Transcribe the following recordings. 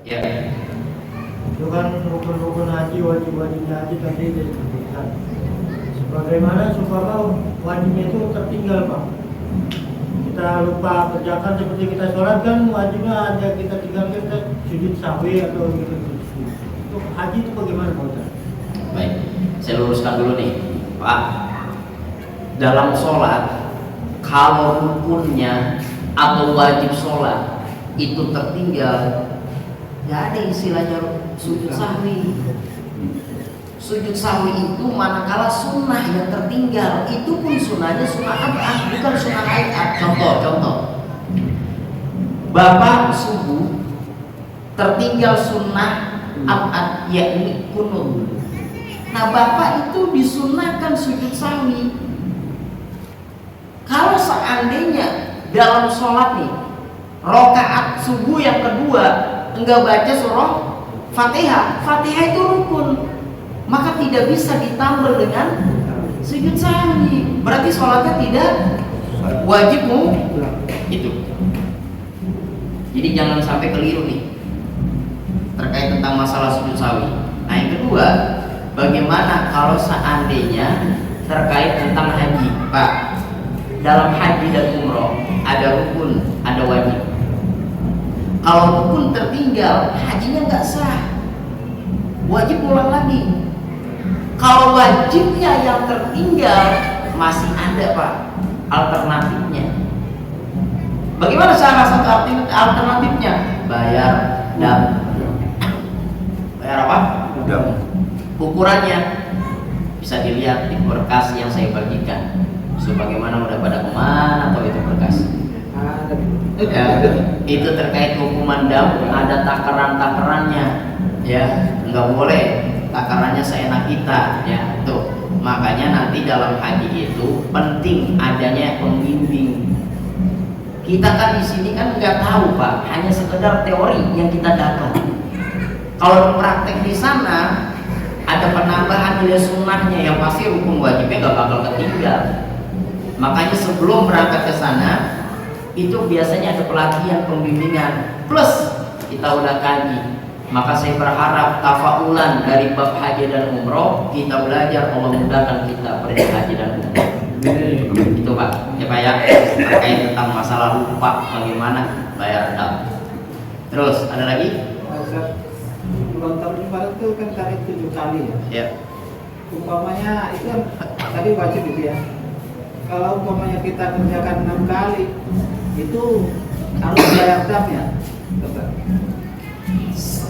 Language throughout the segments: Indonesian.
Ya. Itu kan rukun-rukun haji, wajib-wajibnya haji tadi disebutkan. Bagaimana supaya wajibnya itu tertinggal, Pak? Kita lupa kerjakan seperti kita sholat kan wajibnya ada kita tinggalkan, kita sujud sahwi atau gitu. Untuk haji itu bagaimana, Pak Ustaz? Baik, saya luruskan dulu nih, Pak. Dalam sholat, kalau rukunnya atau wajib sholat itu tertinggal, nggak ada istilahnya sujud sahwi. Sujud sahwi itu manakala sunnah yang tertinggal, itu pun sunnahnya sunnah abad, bukan sunnah ayat. Contoh, Bapak subuh tertinggal sunnah abad, yakni kunut. Nah, Bapak itu disunnahkan sujud sahwi. Kalau seandainya dalam sholat nih, rokaat subuh yang kedua enggak baca surah Fatihah, Fatihah itu rukun, maka tidak bisa ditambah dengan sujud sahwi. Berarti sholatnya tidak wajib itu. Jadi jangan sampai keliru nih terkait tentang masalah sujud sahwi. Nah, yang kedua, bagaimana kalau seandainya terkait tentang haji, Pak? Dalam haji dan umroh ada rukun, ada wajib. Kalau rukun tertinggal, hajinya nggak sah, wajib ulang lagi. Kalau wajibnya yang tertinggal, masih ada, Pak, alternatifnya. Bagaimana cara satu alternatifnya? Bayar dam. Bayar apa? Dam. Ukurannya bisa dilihat di berkas yang saya bagikan. Sebagaimana udah pada kemana atau itu berkas? Ya, itu terkait hukuman dam, ada takaran-takarannya, ya, nggak boleh takarannya seenak kita, ya, tuh. Makanya nanti dalam haji itu penting adanya pembimbing. Kita kan di sini kan nggak tahu, Pak, hanya sekedar teori yang kita dapat. Kalau praktek di sana ada penambahan nilai sunnahnya, yang pasti rukun wajibnya nggak bakal ketinggal. Makanya sebelum berangkat ke sana itu biasanya ada pelatihan pembimbingan plus kita udah kaji. Maka saya berharap tafaulan dari bab haji dan umroh kita belajar, Allah mudahkan kita pergi haji dan umroh. Itu, Pak. Ya, Pak, ya, terkait tentang masalah lupa bagaimana bayar dam. Terus ada lagi? Ulang tahun Ibarat itu kan tarik 7 kali ya. Ya. Umpamanya itu kan tadi wajib itu ya. Kalau umpamanya kita kerjakan 6 kali, itu harus bayar dam ya.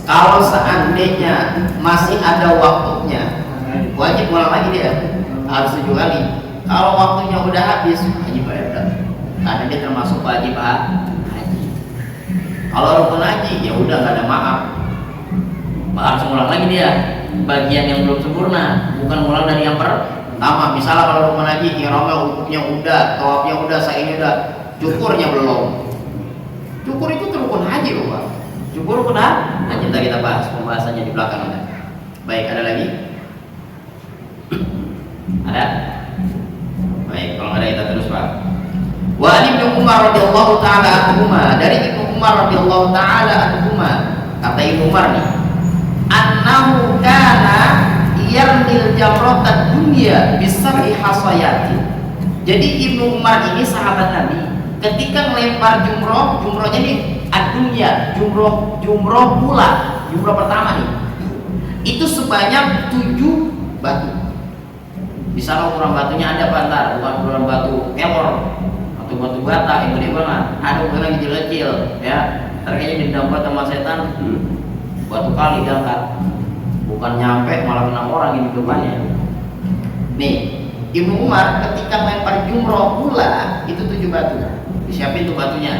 Kalau seandainya masih ada waktunya, wajib ulang lagi dia, harus 7 kali. Kalau waktunya udah habis, wajib bayar dam. Karena dia termasuk wajib haji. Kalau rukun haji, ya udah nggak ada maaf. Harus ulang lagi dia bagian yang belum sempurna, bukan ulang dari yang pertama. Misalnya kalau rukun haji, ihramnya wukufnya udah, tawafnya udah, sa'inya udah, cukurnya belum. Cukur itu rukun haji loh, Pak. Cukur rukun haji, nanti kita bahas pembahasannya di belakang ada. Baik, ada lagi? Ada? Baik, kalau ada kita terus, Pak. Wa Ibnu Umar radhiyallahu taala anhuma, dari Ibnu Umar radhiyallahu taala anhuma, kata Ibnu Umar nih, annahu kana yarmil jamratad dunya bisab'i hasayati. Jadi Ibnu Umar ini sahabat Nabi, ketika melempar jumrohnya nih ad-dunya, jumroh pula, jumroh pertama nih, itu sebanyak 7 batu. Misalnya ukuran batunya ada bantar, bukan ukuran batu kelor atau batu bata yang gede banget, ada ukuran yang kecil-kecil, ya, terkayaknya didapat sama setan, batu kali diangkat, bukan nyampe malah kena orang ini depannya. Nih, Ibnu Umar ketika melempar jumroh pula itu 7 batu, disiapin tuh batunya.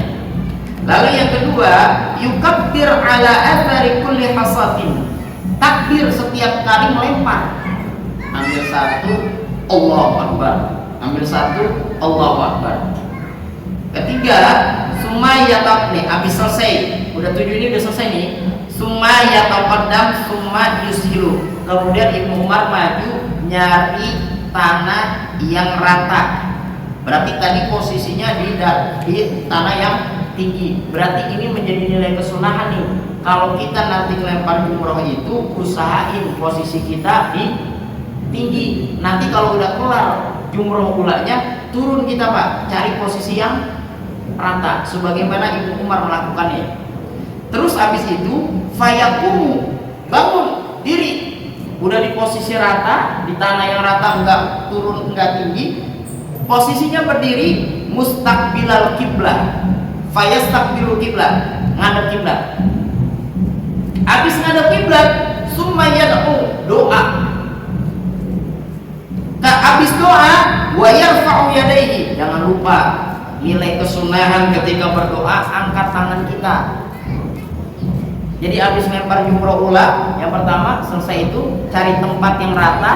Lalu yang kedua, yukabbir ala athari kulli hasatin, takbir setiap kali melempar. Ambil satu, Allahu Akbar. Ambil satu, Allahu Akbar. Ketiga, sumaya nih, habis selesai, udah 7 ini udah selesai nih. Sumaya taqaddam summa yushilu. Kemudian Ibnu Umar maju nyari tanah yang rata. Berarti tadi posisinya di tanah yang tinggi. Berarti ini menjadi nilai kesunahan nih. Kalau kita nanti lempar jumroh itu, usahain posisi kita di tinggi. Nanti kalau udah kelar jumroh ulanya, turun kita Pak, cari posisi yang rata sebagaimana Ibnu Umar melakukannya. Terus habis itu fayakumu, bangun diri, udah di posisi rata, di tanah yang rata, enggak turun enggak tinggi, posisinya berdiri mustaqbilal kiblah, fayastaqbilul kiblah, ngadep kiblat. Habis ngadep kiblat, summa yad'u, doa. Habis doa, wa yarfa'u yadayhi. Jangan lupa nilai kesunahan ketika berdoa, angkat tangan kita. Jadi habis lempar jumroh ula, yang pertama selesai itu cari tempat yang rata,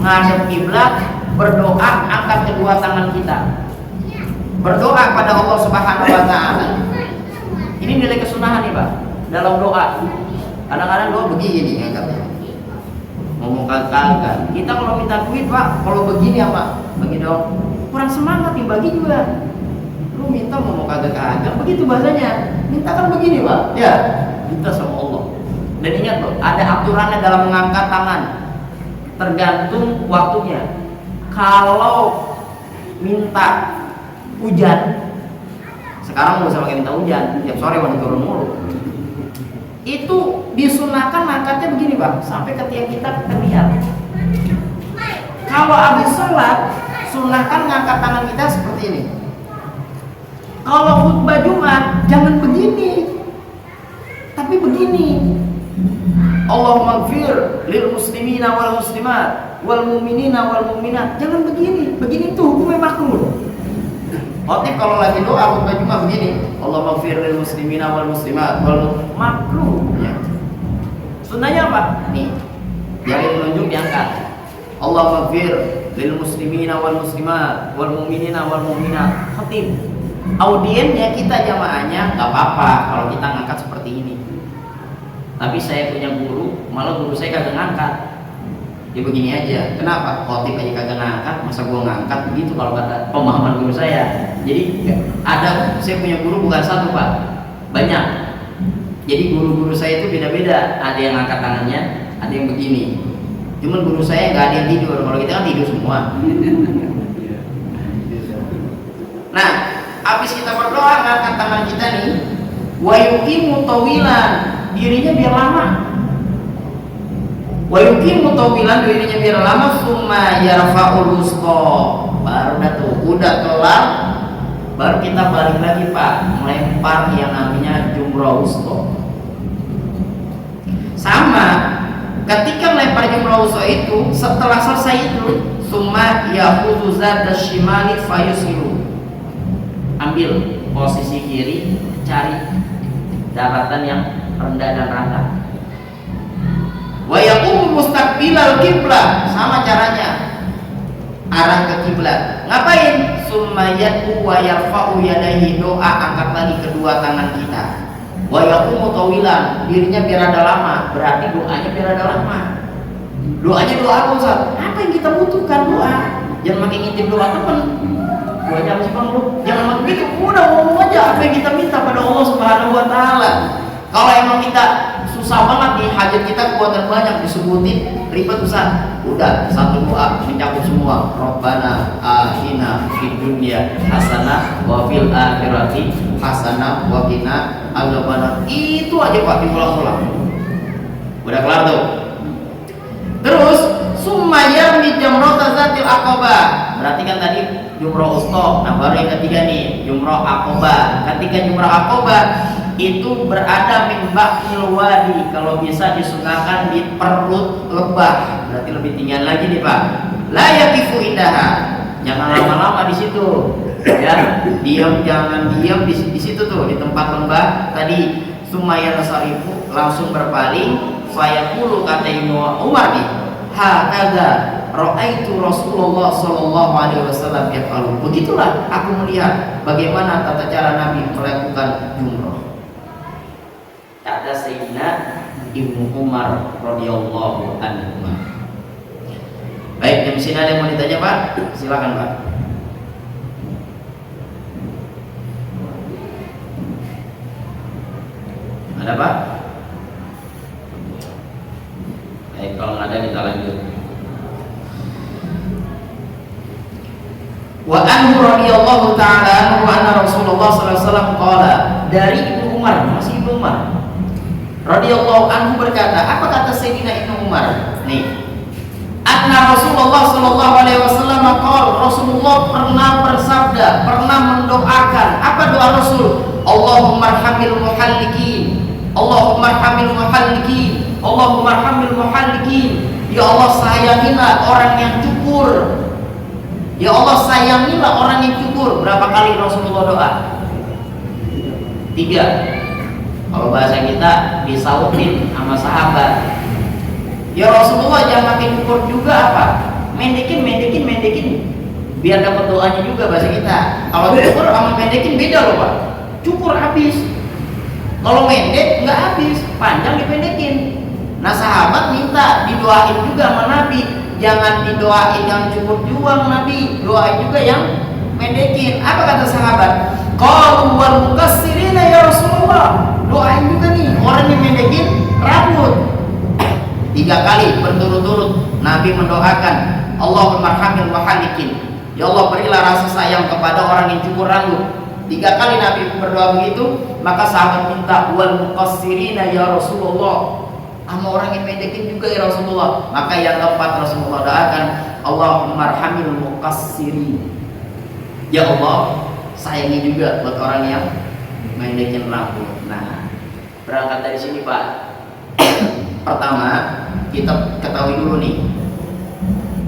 ngadep kiblat, berdoa, angkat kedua tangan kita. Berdoa pada Allah Subhanahu wa taala. Ini nilai kesunahan nih, Pak, dalam doa. Kadang-kadang doa begini angkatnya. Ngomong kagak. Kita kalau minta duit, Pak, kalau begini ya, Pak, bagi dong. Kurang semangat nih bagi juga. Lu minta ngomong kagak, begitu bahasanya. Minta kan begini, Pak. Ya, minta sama Allah. Dan ingat loh, ada aturannya dalam mengangkat tangan. Tergantung waktunya. Kalau minta hujan, sekarang nggak usah pakai minta hujan, tiap sore mau turun mulu. Itu disunahkan angkatnya begini, Pak, sampai ketika kita terlihat. Kalau habis sholat, sunahkan ngangkat tangan kita seperti ini. Kalau khutbah Jumat, jangan begini, tapi begini. Allahumma gfir lil muslimina wal muslimat wal mu'minina wal mu'minat. Jangan begini, begini tuh hukumnya makruh. Khotib kalau lagi doa khutbah Jumat begini, Allahumma gfir lil muslimina wal muslimat wal makruh ya. Sunnahnya apa? Nih, jari menunjuk diangkat. Allahumma gfir lil muslimina wal muslimat wal mu'minina wal mu'minat. Khotib, audiennya kita jamaahnya nggak apa-apa kalau kita ngangkat seperti ini. Tapi saya punya guru, malah guru saya kagak ngangkat. Ya begini aja. Kenapa? Khotib aja kagak ngangkat, masa gua ngangkat begitu kalau kata pemahaman guru saya. Jadi ada, saya punya guru bukan satu, Pak, banyak. Jadi guru-guru saya itu beda-beda. Ada yang ngangkat tangannya, ada yang begini. Cuman guru saya nggak ada yang tidur. Kalau kita kan tidur semua. Nah, habis kita berdoa, ngangkat tangan kita nih, wa yuqimu tawilan, dirinya biar lama. Wa yuqimu tawilan, dirinya biar lama, summa yarfa'ul wusta. Baru dah tuh, udah kelar, baru kita balik lagi, Pak, melempar yang namanya jumrah wusta. Sama, ketika melempar jumrah wusta itu, setelah selesai itu, summa yakhudhu zat shimali fayusiru. Ambil posisi kiri, cari daratan yang rendah dan rata. Wa yaqumu mustaqbilal kiblah, sama caranya, arah ke kiblat. Ngapain? Summa yad'u wa yarfa'u yadayhi, doa, angkat lagi kedua tangan kita. Wa yaqumu tawilan, dirinya biar ada lama, berarti doanya biar ada lama. Doanya doa apa, Ustaz? Apa yang kita butuhkan? Doa. Jangan makin ngintip doa temen. Gua aja sih Bang, lu jangan begitu, udah ngomong aja apa yang kita minta pada Allah Subhanahu wa taala. Kalau emang kita susah banget nih, hajat kita kekuatan banyak disebutin, ribet Ustaz. Udah satu doa mencakup semua. Rabbana atina fid dunya hasanah wa fil akhirati hasanah wa qina adzabannar. Itu aja Pak, diulang-ulang. Udah kelar tuh. Terus summa yarmi jamrata zatil aqabah. Berarti kan tadi jumrah wusta. Nah, baru yang ketiga nih, jumrah aqabah. Ketika jumrah aqabah itu berada min ba'il wadi, kalau bisa disunahkan di perut lebah, berarti lebih tinggi lagi nih, Pak. La yaqifu indaha. Jangan lama-lama di situ. Ya, diam, jangan diam di situ tuh, di tempat lembah tadi. Sumaya nasarifu, langsung berpaling. Fayaqulu, kata Ibnu Umar nih, hakadza ra'aitu Rasulullah sallallahu alaihi wasallam yaf'alu. Begitulah aku melihat bagaimana tata cara Nabi melakukan jumrah. Kata Sayyidina Ibnu Umar radhiyallahu anhu. Baik, di sini ada yang mau ditanya, Pak? Silakan, Pak. Ada apa? Baik, kalau nggak ada kita lanjut. Wa anhu radhiyallahu ta'ala anhu anna Rasulullah sallallahu alaihi wasallam qala, dari Ibnu Umar, masih Ibnu Umar radhiyallahu anhu berkata, apa kata Sayyidina Ibnu Umar? Nih, anna Rasulullah sallallahu alaihi wasallam qala, Rasulullah pernah bersabda, pernah mendoakan. Apa doa Rasul? Allahumma arhamil muhallikin, Allahumma arhamil muhallikin, Allahumma arhamil muhallikin. Ya Allah, sayangilah orang yang cukur. Ya Allah, sayangilah orang yang cukur. Berapa kali Rasulullah doa? 3. Kalau bahasa kita disautin sama sahabat. Ya Rasulullah, jangan makin cukur juga apa? Mendekin. Biar dapat doanya juga bahasa kita. Kalau cukur sama mendekin beda loh Pak. Cukur habis. Kalau pendek nggak habis, panjang dipendekin. Nah sahabat minta didoain juga sama Nabi. Jangan didoain yang cukup juang Nabi, doain juga yang mendekin. Apa kata sahabat? Qalu wal muqassirina ya Rasulullah. Doain juga nih orang yang mendekin rambut. 3 kali berturut-turut Nabi mendoakan, Allahumma arhamil muhallikin. Ya Allah, berilah rasa sayang kepada orang yang cukur rambut. 3 kali Nabi berdoa begitu, maka sahabat minta wal muqassirina ya Rasulullah. Sama orang yang mendekin juga ya Rasulullah. Maka yang keempat Rasulullah doakan, Allahumma arhamil muqassirin. Ya Allah, sayangi juga buat orang yang mendekin rambut. Nah, berangkat dari sini Pak. Pertama, kita ketahui dulu nih,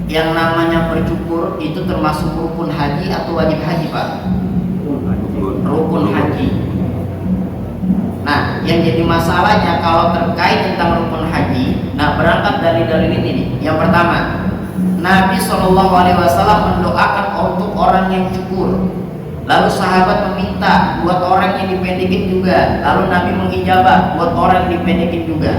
yang namanya bercukur itu termasuk rukun haji atau wajib haji Pak? Rukun haji. Nah, yang jadi masalahnya kalau terkait tentang rukun haji, nah berangkat dari dalil ini nih. Yang pertama, Nabi SAW mendoakan untuk orang yang cukur. Lalu sahabat meminta buat orang yang dipendekin juga. Lalu Nabi mengijabah buat orang yang dipendekin juga.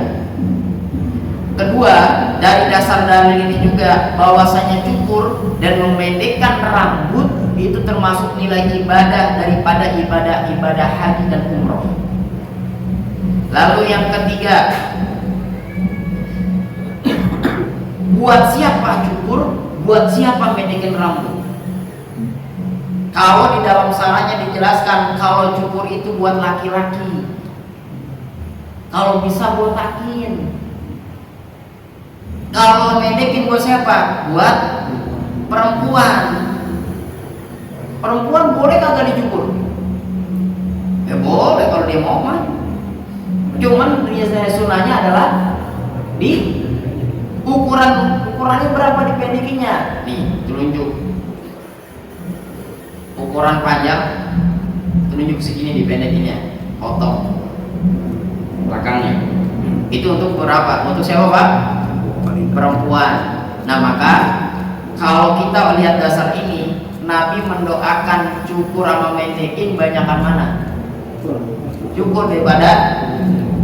Kedua, dari dasar dalil ini juga bahwasanya cukur dan memendekkan rambut itu termasuk nilai ibadah daripada ibadah haji dan umroh. Lalu yang ketiga, buat siapa cukur, buat siapa mendekin rambut. Kalau di dalam sananya dijelaskan kalau cukur itu buat laki-laki, kalau bisa botakin. Kalau mendekin buat siapa? Buat perempuan. Perempuan boleh kagak dicukur? Ya boleh kalau dia mau mah. Cuman sunahnya adalah di ukurannya berapa dipendekinnya. Nih, telunjuk. Ukuran panjang, telunjuk segini dipendekinnya. Potong belakangnya. Itu untuk berapa? Untuk siapa Pak? Perempuan. Nah maka kalau kita lihat dasar ini, Nabi mendoakan cukur sama mendekin banyakan mana? Cukur daripada.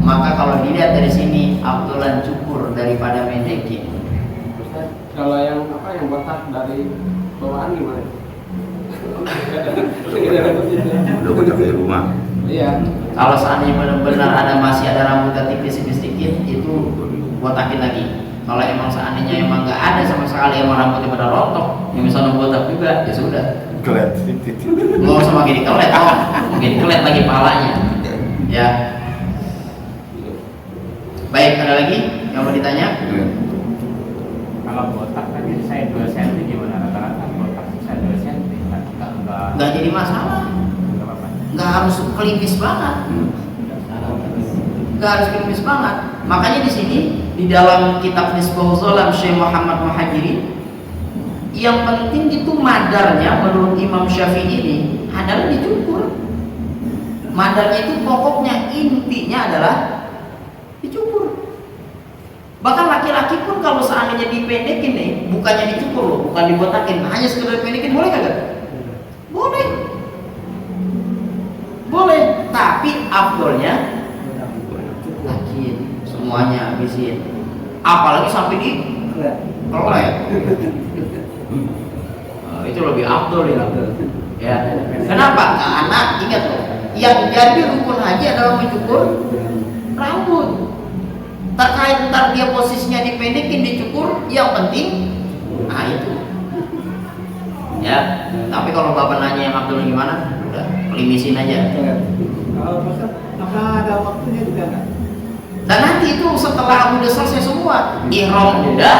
Maka kalau dilihat dari sini, afdolan cukur daripada mendekin. Ustaz, kalau yang botak dari bawaan gimana? Udah botak di rumah. Iya. Kalau seandainya benar-benar masih ada rambutnya tipis-tipis dikit, itu botakin lagi. Kalau emang seandainya emang nggak ada sama sekali emang rambutnya pada rontok, yang misalnya botak juga, ya sudah. Kelet. Nggak usah makin dikelet, makin dikelet lagi palanya. Ya. Baik, ada lagi yang mau ditanya? Kalau botak tadi saya 2 cm gimana rata-rata botak saya 2 cm Nggak jadi masalah. apa-apa. Nggak harus klimis banget. Nggak harus klimis banget. Makanya di sini di dalam kitab Nisbah Zolam Syekh Muhammad Muhajiri, yang penting itu madarnya menurut Imam Syafi'i ini adalah dicukur. Madarnya itu pokoknya intinya adalah dicukur. Bahkan laki-laki pun kalau seandainya dipendekin nih, bukannya dicukur loh, bukan dibotakin, hanya sekedar pendekin, boleh kagak? Boleh. Boleh, tapi afdolnya takin semuanya habisin. Apalagi sampai di kelet. Itu lebih afdol ya. Ya. Kenapa? Karena ingat loh, yang jadi rukun haji adalah mencukur rambut. Terkait ntar dia posisinya dipendekin, dicukur, yang penting, nah itu. Ya, tapi kalau bapak nanya yang Abdul gimana, udah pelimisin aja. Kalau Ustaz, apa ada waktunya juga kan? Dan nanti itu setelah udah selesai semua, ihram udah,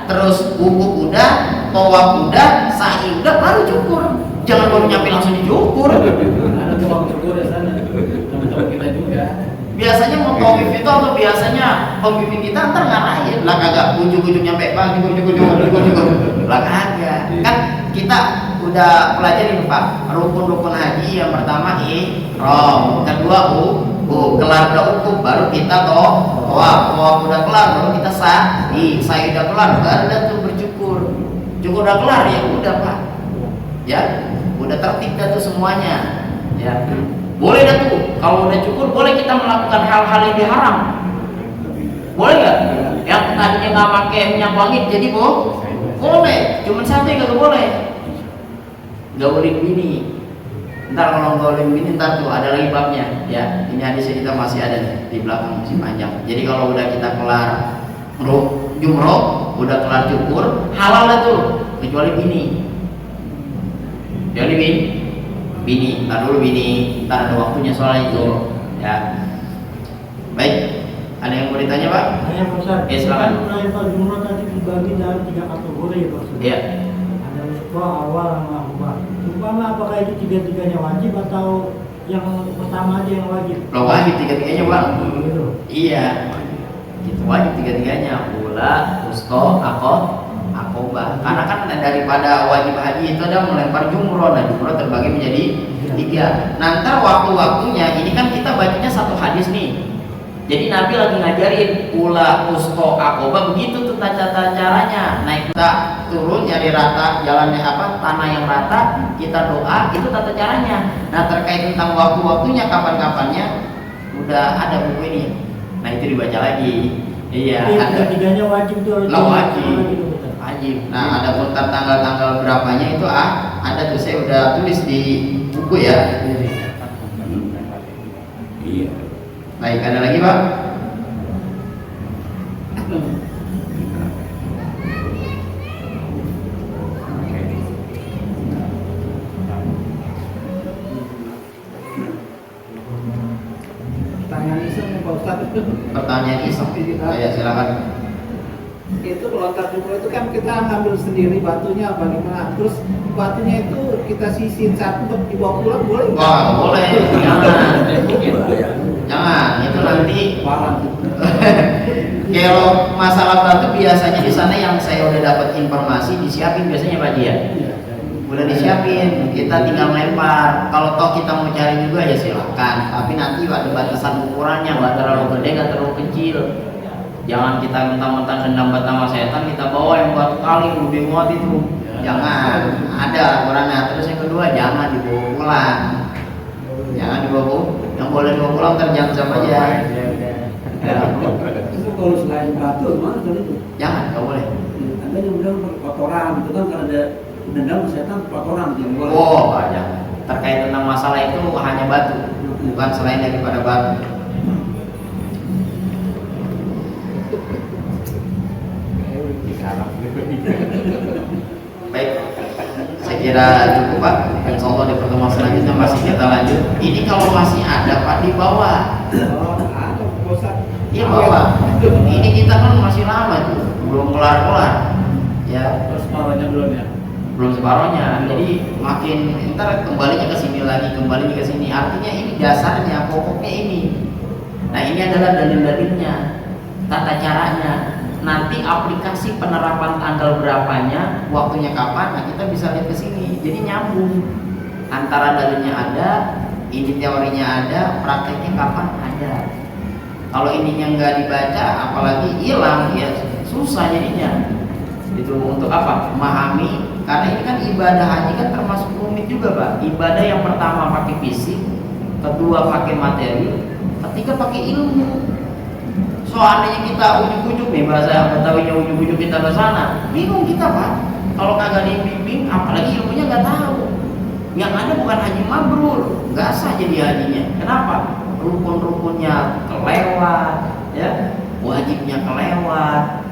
terus wukuf udah, tawaf udah, sa'i udah, baru cukur. Jangan baru nyampe langsung dicukur. Ada tukang cukur di sana, teman-teman kita juga. Biasanya mau tawaf itu atau biasanya pembimbing kita ntar ngarahin lah, kagak ujung-ujung nyampe bang cukur lah kagak. Kan kita udah pelajarin Pak, rukun-rukun haji yang pertama ihram, kedua kelar udah wukuf, baru kita tawaf udah kelar, baru kita sa'i udah kelar, baru dah tuh bercukur. Cukur udah kelar ya udah Pak, ya udah tertib dah tuh semuanya, ya boleh dah tuh. Kalau udah cukur boleh kita melakukan hal-hal yang diharam, boleh nggak? Yang tadinya nggak pakai minyak wangi jadi boleh, cuman satu yang nggak boleh, gaulin bini. Ntar kalau gaulin bini ntar tuh ada lagi babnya, ya ini hadisnya kita masih ada nih di belakang, masih panjang. Jadi kalau udah kita kelar jumroh, udah kelar cukur, halal lah tuh, kecuali bini. Jadi bini, ntar dulu bini, ntar ada waktunya soal itu, ya. Baik, ada yang mau ditanya Pak? Hanya Ustaz, Silakan. melempar jumroh tadi dibagi dalam 3 kategori ya Pak. Iya. Ada uskuh, awal, sama akbar. Umpama apakah itu 3-3-nya wajib atau yang pertama aja yang wajib? Lo wajib 3-3-nya Pak? Gitu. Iya, itu wajib 3-3-nya, ula, usto, akobah. Karena kan daripada wajib haji itu ada melempar jumroh, dan jumroh terbagi menjadi 3. Nah ntar waktu-waktunya, ini kan kita bacanya satu hadis nih. Jadi Nabi lagi ngajarin ula, usto, akobah, begitu tuh tata caranya. Naik kita turun nyari rata jalannya tanah yang rata, kita doa, itu tata caranya. Nah terkait tentang waktu-waktunya, kapan-kapannya, udah ada buku ini. Nah itu dibaca lagi. Iya. Yang 3-3-nya wajib tuh. Wajib. Nah ada pun tanggal-tanggal berapanya itu ada tuh, saya udah tulis di buku ya. Iya. Baik, ada lagi Pak? Pertanyaan iseng nih Pak Ustadz. Pertanyaan iseng. Ya silakan. Itu pelontar jumroh itu kan kita ngambil sendiri batunya bagaimana? Terus batunya itu kita sisin satu untuk dibawa pulang boleh nggak? Wah boleh, jangan itu nanti. Kalau masalah batu biasanya di sana yang saya udah dapat informasi disiapin biasanya Pak Dia. Udah disiapin, kita tinggal melempar. Kalau toh kita mau cari juga ya silakan. Tapi nanti ada batasan ukurannya, nggak terlalu gede, nggak terlalu kecil. Jangan kita mentang-mentang dendam sama setan kita bawa yang batu kali gede banget itu. Jangan, ada ukurannya. Terus yang kedua jangan dibawa pulang. Jangan dibawa pulang. Yang boleh dibawa pulang terjam-jam aja. Itu kalau selain batu mana tadi itu? Jangan, nggak boleh. Ada yang bilang kotoran, itu kan kalau ada dendam setan kotoran yang boleh. Oh, jangan. Terkait tentang masalah itu hanya batu, bukan selain daripada batu. Baik, saya kira cukup Pak. Insya Allah di pertemuan selanjutnya masih kita lanjut. Ini kalau masih ada Pak di bawah. Ada Pak Ustadz. Iya bawah. Ini kita kan masih lama tuh, belum kelar-kelar. Ya. Terus separohnya belum ya? Belum separohnya. Jadi makin ntar kembalinya ke sini lagi, kembalinya ke sini. Artinya ini dasarnya, pokoknya ini. Nah ini adalah dalil-dalilnya, tata caranya. Nanti aplikasi penerapan tanggal berapanya, waktunya kapan, nah kita bisa lihat ke sini. Jadi nyambung antara dalilnya ada, ini teorinya ada, prakteknya kapan ada. Kalau ininya nggak dibaca, apalagi hilang ya susah jadinya. Itu untuk apa? Memahami. Karena ini kan ibadah haji kan termasuk rumit juga Pak. Ibadah yang pertama pakai fisik, kedua pakai materi, ketiga pakai ilmu. Soalnya kita ujuk-ujuk nih, bahasa Betawinya ujuk-ujuk kita ke sana, bingung kita Pak. Kalau kagak dibimbing, apalagi ilmunya nggak tahu. Yang ada bukan haji mabrur, nggak sah jadi hajinya. Kenapa? rukun-rukunnya kelewat, ya, wajibnya kelewat,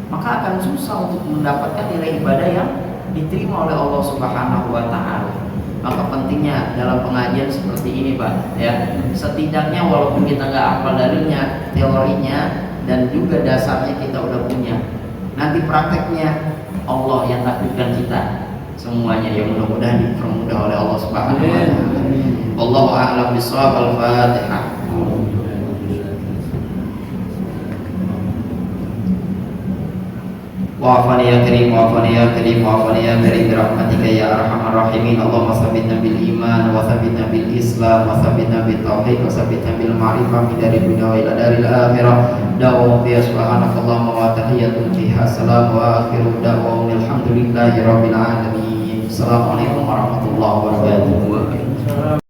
maka akan susah untuk mendapatkan nilai ibadah yang diterima oleh Allah Subhanahu wa Ta'ala. Maka pentingnya dalam pengajian seperti ini, Pak, ya, setidaknya walaupun kita nggak hafal dalilnya, teorinya dan juga dasarnya kita udah punya, nanti prakteknya Allah yang takdirkan kita semuanya, yang mudah-mudahan dipermudah oleh Allah Subhanahu wa Ta'ala. Wallahu a'lam bishawab. Al-Fatihah. Wa'afani ya karim, wa'afani ya karim, wa'afani ya karim birahmatika ya arhamar rahimin. Allahumma sabbitna bil iman wa sabbitna bil islam wa sabbitna bil tauhid wa sabbitna bil ma'rifah min dari dunya wa ila daril akhirah. Da'wa fiha subhanakallahumma wa tahiyyatun fiha salam wa akhiru da'wa alhamdulillahi rabbil alamin. Assalamualaikum warahmatullahi wabarakatuh.